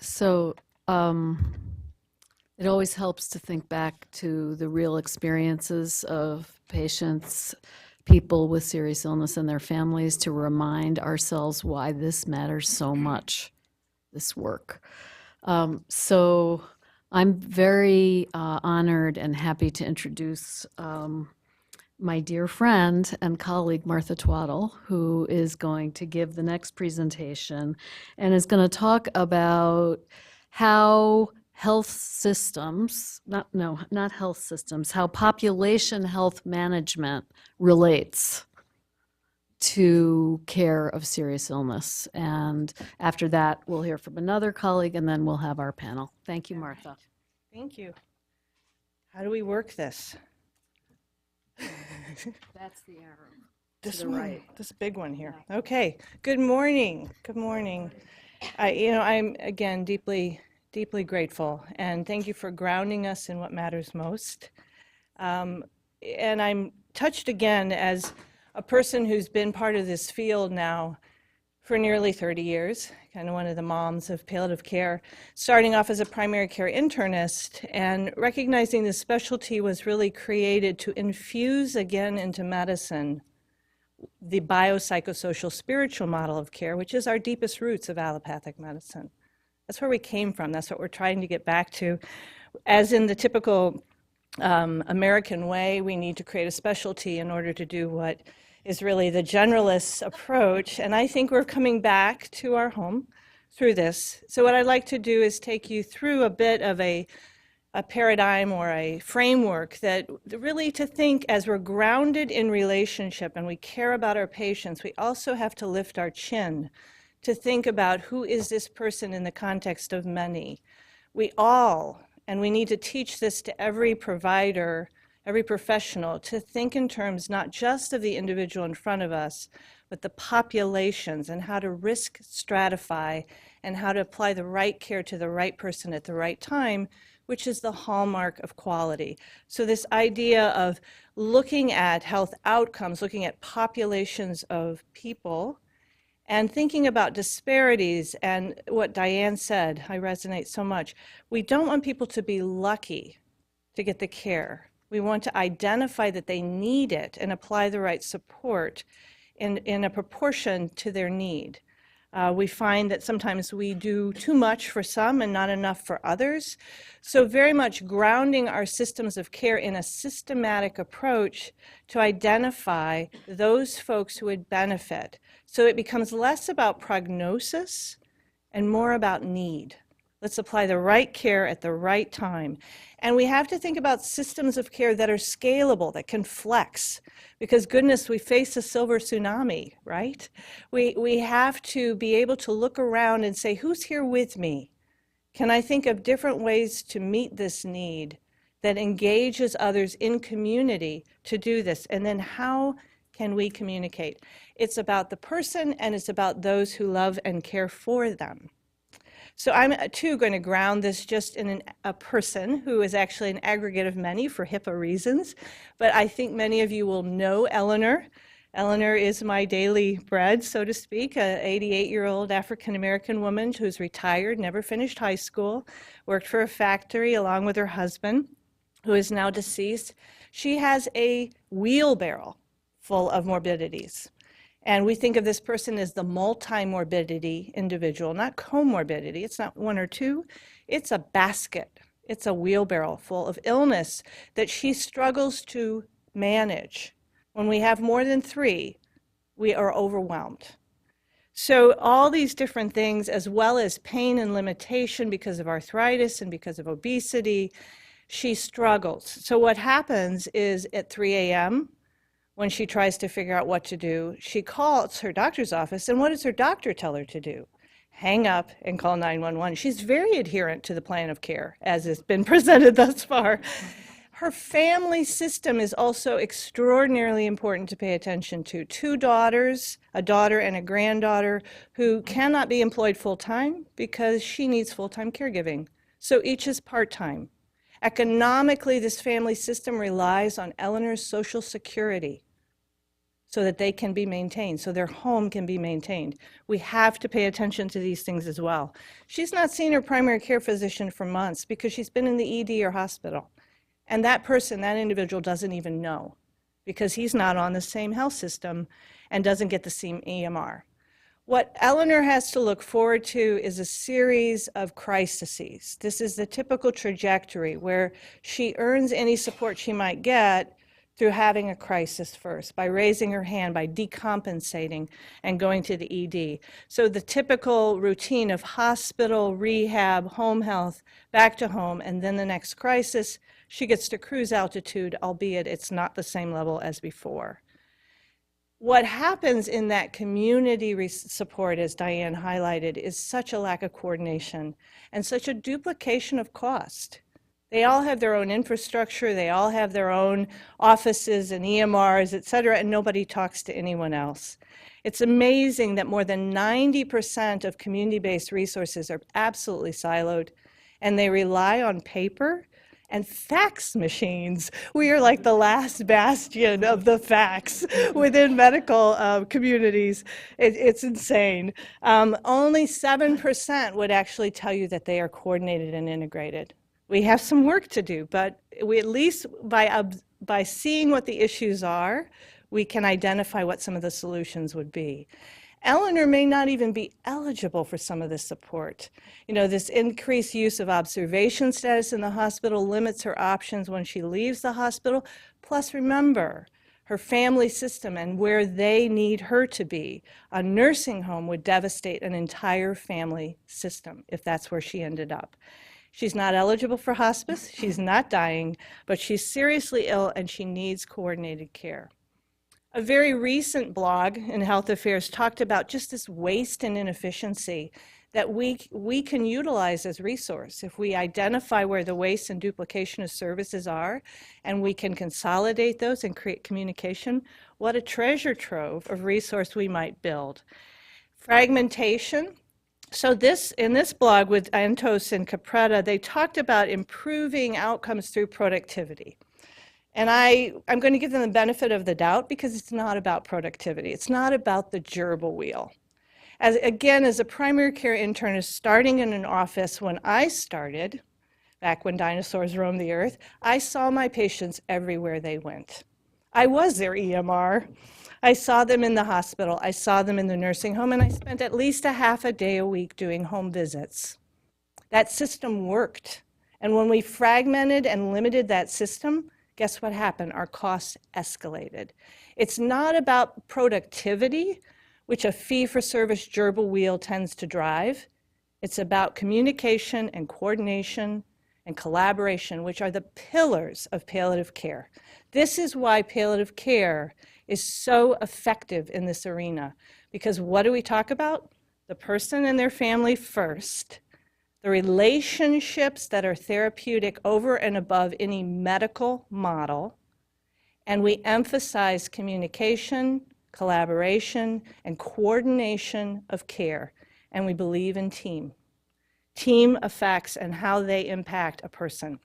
So it always helps to think back to the real experiences of patients, people with serious illness and their families to remind ourselves why this matters so much, this work. So I'm very honored and happy to introduce my dear friend and colleague, Martha Twaddle, who is going to give the next presentation and is going to talk about how health systems, not health systems, how population health management relates to care of serious illness. And after that, we'll hear from another colleague and then we'll have our panel. Thank you, Martha. Thank you. How do we work this? That's the arrow. This the one, right. this big one here. Okay. Good morning. Good morning. I'm again deeply grateful, and thank you for grounding us in what matters most. And I'm touched again as a person who's been part of this field now for nearly 30 years, kind of one of the moms of palliative care, starting off as a primary care internist and recognizing the specialty was really created to infuse again into medicine the biopsychosocial spiritual model of care, which is our deepest roots of allopathic medicine. That's where we came from. That's what we're trying to get back to. As in the typical American way, we need to create a specialty in order to do what is really the generalist approach. And I think we're coming back to our home through this. So what I'd like to do is take you through a bit of a paradigm or a framework that really to think as we're grounded in relationship and we care about our patients, we also have to lift our chin to think about who is this person in the context of many. We all, and we need to teach this to every provider, every professional, to think in terms not just of the individual in front of us, but the populations and how to risk stratify and how to apply the right care to the right person at the right time, which is the hallmark of quality. So this idea of looking at health outcomes, looking at populations of people, and thinking about disparities and what Diane said, I resonate so much. We don't want people to be lucky to get the care. We want to identify that they need it and apply the right support in a proportion to their need. We find that sometimes we do too much for some and not enough for others. So very much grounding our systems of care in a systematic approach to identify those folks who would benefit. So it becomes less about prognosis and more about need. Let's apply the right care at the right time. And we have to think about systems of care that are scalable, that can flex. Because goodness, we face a silver tsunami, right? We have to be able to look around and say, who's here with me? Can I think of different ways to meet this need that engages others in community to do this? And then how can we communicate? It's about the person and it's about those who love and care for them. So I'm, too, going to ground this just in a person who is actually an aggregate of many for HIPAA reasons. But I think many of you will know Eleanor. Eleanor is my daily bread, so to speak, an 88-year-old African-American woman who's retired, never finished high school, worked for a factory along with her husband, who is now deceased. She has a wheelbarrow full of morbidities. And we think of this person as the multi-morbidity individual, not comorbidity. It's not one or two. It's a basket. It's a wheelbarrow full of illness that she struggles to manage. When we have more than three, we are overwhelmed. So all these different things, as well as pain and limitation because of arthritis and because of obesity, she struggles. So what happens is at 3 a.m., when she tries to figure out what to do, she calls her doctor's office, and what does her doctor tell her to do? Hang up and call 911. She's very adherent to the plan of care, as has been presented thus far. Her family system is also extraordinarily important to pay attention to. 2 daughters, a daughter and a granddaughter, who cannot be employed full-time because she needs full-time caregiving. So each is part-time. Economically, this family system relies on Eleanor's Social Security. so that they can be maintained, so their home can be maintained. We have to pay attention to these things as well. She's not seen her primary care physician for months because she's been in the ED or hospital. And that person, that individual, doesn't even know because he's not on the same health system and doesn't get the same EMR. What Eleanor has to look forward to is a series of crises. This is the typical trajectory where she earns any support she might get through having a crisis first, by raising her hand, by decompensating and going to the ED. So the typical routine of hospital, rehab, home health, back to home, and then the next crisis, she gets to cruise altitude, albeit it's not the same level as before. What happens in that community support, as Diane highlighted, is such a lack of coordination and such a duplication of cost. They all have their own infrastructure, they all have their own offices and EMRs, et cetera, and nobody talks to anyone else. It's amazing that more than 90% of community-based resources are absolutely siloed, and they rely on paper and fax machines. We are like the last bastion of the fax within medical communities. It's insane. Only 7% would actually tell you that they are coordinated and integrated. We have some work to do, but we at least by seeing what the issues are, we can identify what some of the solutions would be. Eleanor may not even be eligible for some of this support. You know, this increased use of observation status in the hospital limits her options when she leaves the hospital. Plus, remember, her family system and where they need her to be. A nursing home would devastate an entire family system if that's where she ended up. She's not eligible for hospice, she's not dying, but she's seriously ill and she needs coordinated care. A very recent blog in Health Affairs talked about just this waste and inefficiency that we can utilize as resource. If we identify where the waste and duplication of services are, and we can consolidate those and create communication, what a treasure trove of resource we might build. Fragmentation. So in this blog with Antos and Capretta, they talked about improving outcomes through productivity. And I'm going to give them the benefit of the doubt because it's not about productivity. It's not about the gerbil wheel. As a primary care internist starting in an office when I started, back when dinosaurs roamed the earth, I saw my patients everywhere they went. I was their EMR. I saw them in the hospital, I saw them in the nursing home, and I spent at least a half a day a week doing home visits. That system worked. And when we fragmented and limited that system, guess what happened? Our costs escalated. It's not about productivity, which a fee-for-service gerbil wheel tends to drive. It's about communication and coordination and collaboration, which are the pillars of palliative care. This is why palliative care is so effective in this arena, because what do we talk about? The person and their family first, the relationships that are therapeutic over and above any medical model, and we emphasize communication, collaboration, and coordination of care, and we believe in team effects and how they impact a person.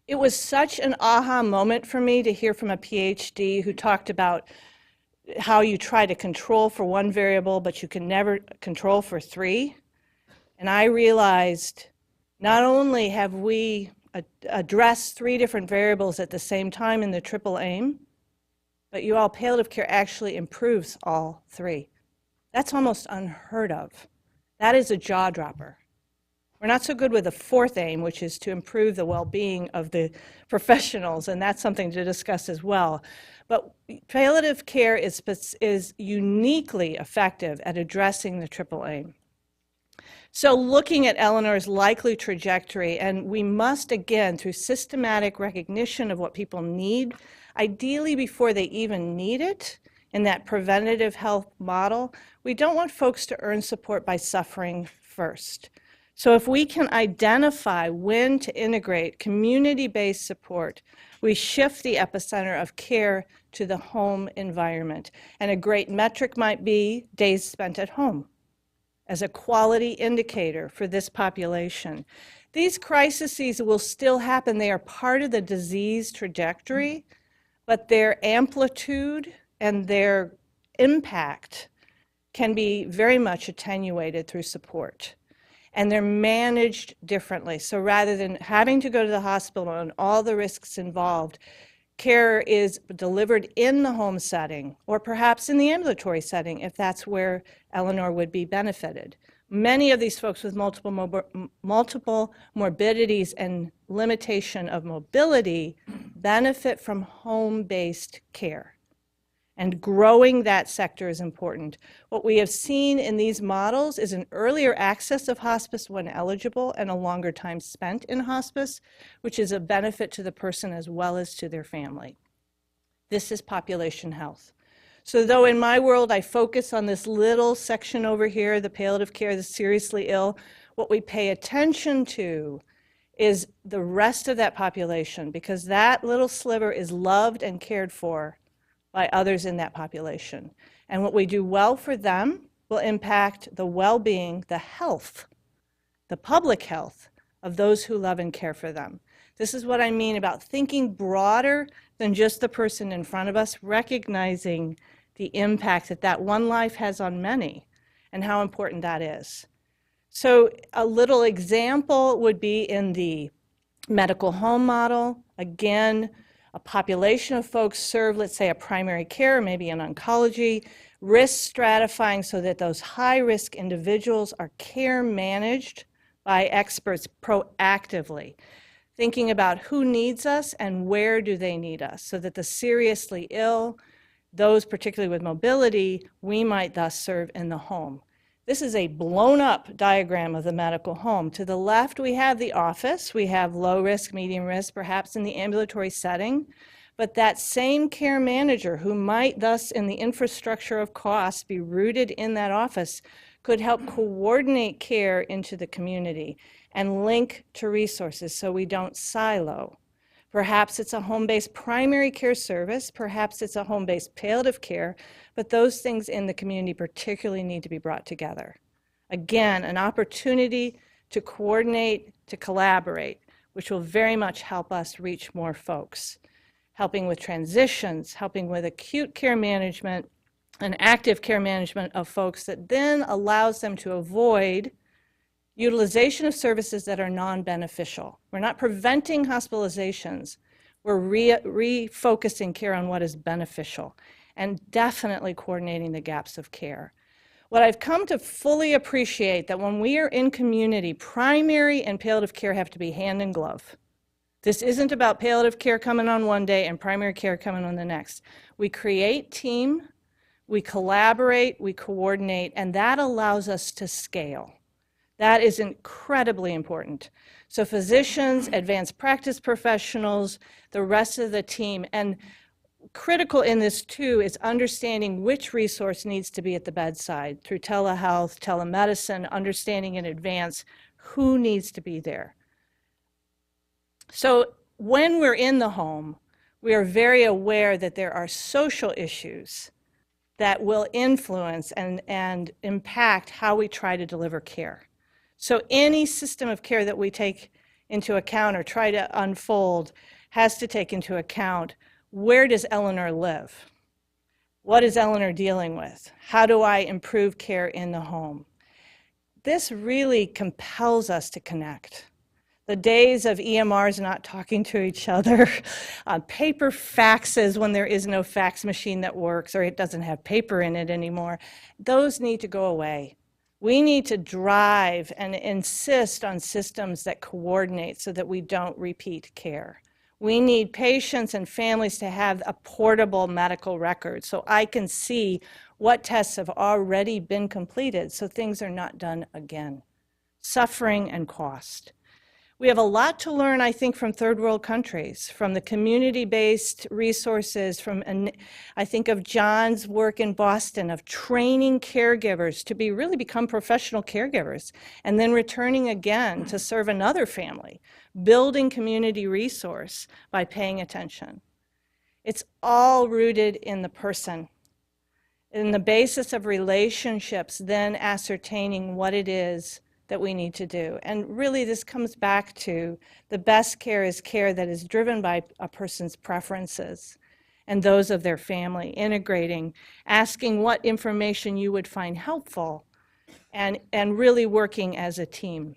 It was such an aha moment for me to hear from a PhD who talked about how you try to control for one variable, but you can never control for three. And I realized not only have we addressed 3 different variables at the same time in the triple aim, but palliative care actually improves all 3. That's almost unheard of. That is a jaw dropper. We're not so good with the 4th aim, which is to improve the well-being of the professionals, and that's something to discuss as well. But palliative care is uniquely effective at addressing the triple aim. So looking at Eleanor's likely trajectory, and we must, again, through systematic recognition of what people need, ideally before they even need it, in that preventative health model, we don't want folks to earn support by suffering first. So if we can identify when to integrate community-based support, we shift the epicenter of care to the home environment. And a great metric might be days spent at home as a quality indicator for this population. These crises will still happen. They are part of the disease trajectory, but their amplitude and their impact can be very much attenuated through support. And they're managed differently. So rather than having to go to the hospital and all the risks involved, care is delivered in the home setting or perhaps in the ambulatory setting if that's where Eleanor would be benefited. Many of these folks with multiple morbidities and limitation of mobility benefit from home-based care. And growing that sector is important. What we have seen in these models is an earlier access of hospice when eligible and a longer time spent in hospice, which is a benefit to the person as well as to their family. This is population health. So though in my world I focus on this little section over here, the palliative care, the seriously ill, what we pay attention to is the rest of that population, because that little sliver is loved and cared for by others in that population. And what we do well for them will impact the well-being, the health, the public health of those who love and care for them. This is what I mean about thinking broader than just the person in front of us, recognizing the impact that that one life has on many and how important that is. So a little example would be in the medical home model. Again, a population of folks serve, let's say, a primary care, maybe an oncology, risk stratifying so that those high-risk individuals are care managed by experts proactively, thinking about who needs us and where do they need us, so that the seriously ill, those particularly with mobility, we might thus serve in the home. This is a blown-up diagram of the medical home. To the left, we have the office. We have low risk, medium risk, perhaps in the ambulatory setting. But that same care manager, who might thus in the infrastructure of cost be rooted in that office, could help coordinate care into the community and link to resources so we don't silo. Perhaps it's a home-based primary care service, perhaps it's a home-based palliative care, but those things in the community particularly need to be brought together. Again, an opportunity to coordinate, to collaborate, which will very much help us reach more folks. Helping with transitions, helping with acute care management and active care management of folks that then allows them to avoid utilization of services that are non-beneficial. We're not preventing hospitalizations. We're refocusing care on what is beneficial and definitely coordinating the gaps of care. What I've come to fully appreciate that when we are in community, primary and palliative care have to be hand in glove. This isn't about palliative care coming on one day and primary care coming on the next. We create team, we collaborate, we coordinate, and that allows us to scale. That is incredibly important. So physicians, advanced practice professionals, the rest of the team, and critical in this too is understanding which resource needs to be at the bedside through telehealth, telemedicine, understanding in advance who needs to be there. So when we're in the home, we are very aware that there are social issues that will influence and impact how we try to deliver care. So any system of care that we take into account or try to unfold has to take into account, where does Eleanor live? What is Eleanor dealing with? How do I improve care in the home? This really compels us to connect. The days of EMRs not talking to each other, paper faxes when there is no fax machine that works or it doesn't have paper in it anymore, those need to go away. We need to drive and insist on systems that coordinate so that we don't repeat care. We need patients and families to have a portable medical record so I can see what tests have already been completed so things are not done again. Suffering and cost. We have a lot to learn, I think, from third world countries, from the community-based resources, I think of John's work in Boston of training caregivers to really become professional caregivers, and then returning again to serve another family, building community resource by paying attention. It's all rooted in the person, in the basis of relationships, then ascertaining what it is that we need to do. And really this comes back to the best care is care that is driven by a person's preferences and those of their family, integrating, asking what information you would find helpful, and really working as a team.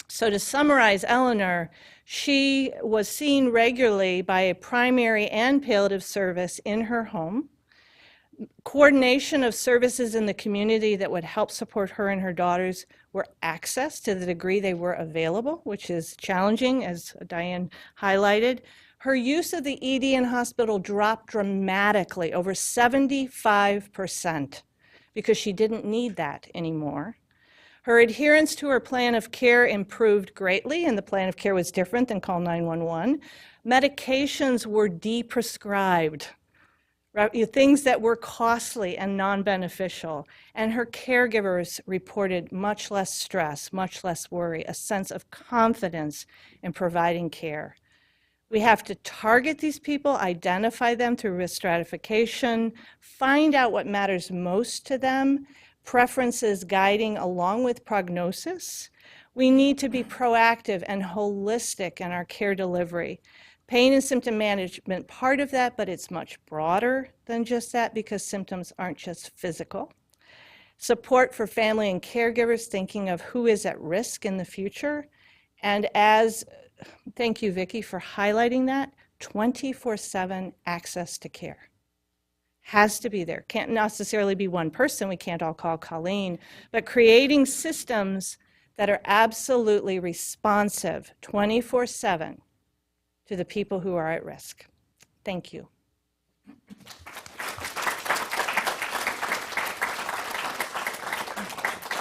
So to summarize Eleanor, she was seen regularly by a primary and palliative service in her home, coordination of services in the community that would help support her and her daughters were accessed to the degree they were available, which is challenging, as Diane highlighted. Her use of the ED in hospital dropped dramatically, over 75%, because she didn't need that anymore. Her adherence to her plan of care improved greatly, and the plan of care was different than Call 911. Medications were deprescribed, things that were costly and non-beneficial, and her caregivers reported much less stress, much less worry, a sense of confidence in providing care. We have to target these people, identify them through risk stratification, find out what matters most to them, preferences guiding along with prognosis. We need to be proactive and holistic in our care delivery. Pain and symptom management, part of that, but it's much broader than just that because symptoms aren't just physical. Support for family and caregivers, thinking of who is at risk in the future. And thank you, Vicki, for highlighting that, 24/7 access to care. Has to be there. Can't necessarily be one person. We can't all call Colleen, but creating systems that are absolutely responsive 24/7 to the people who are at risk. Thank you.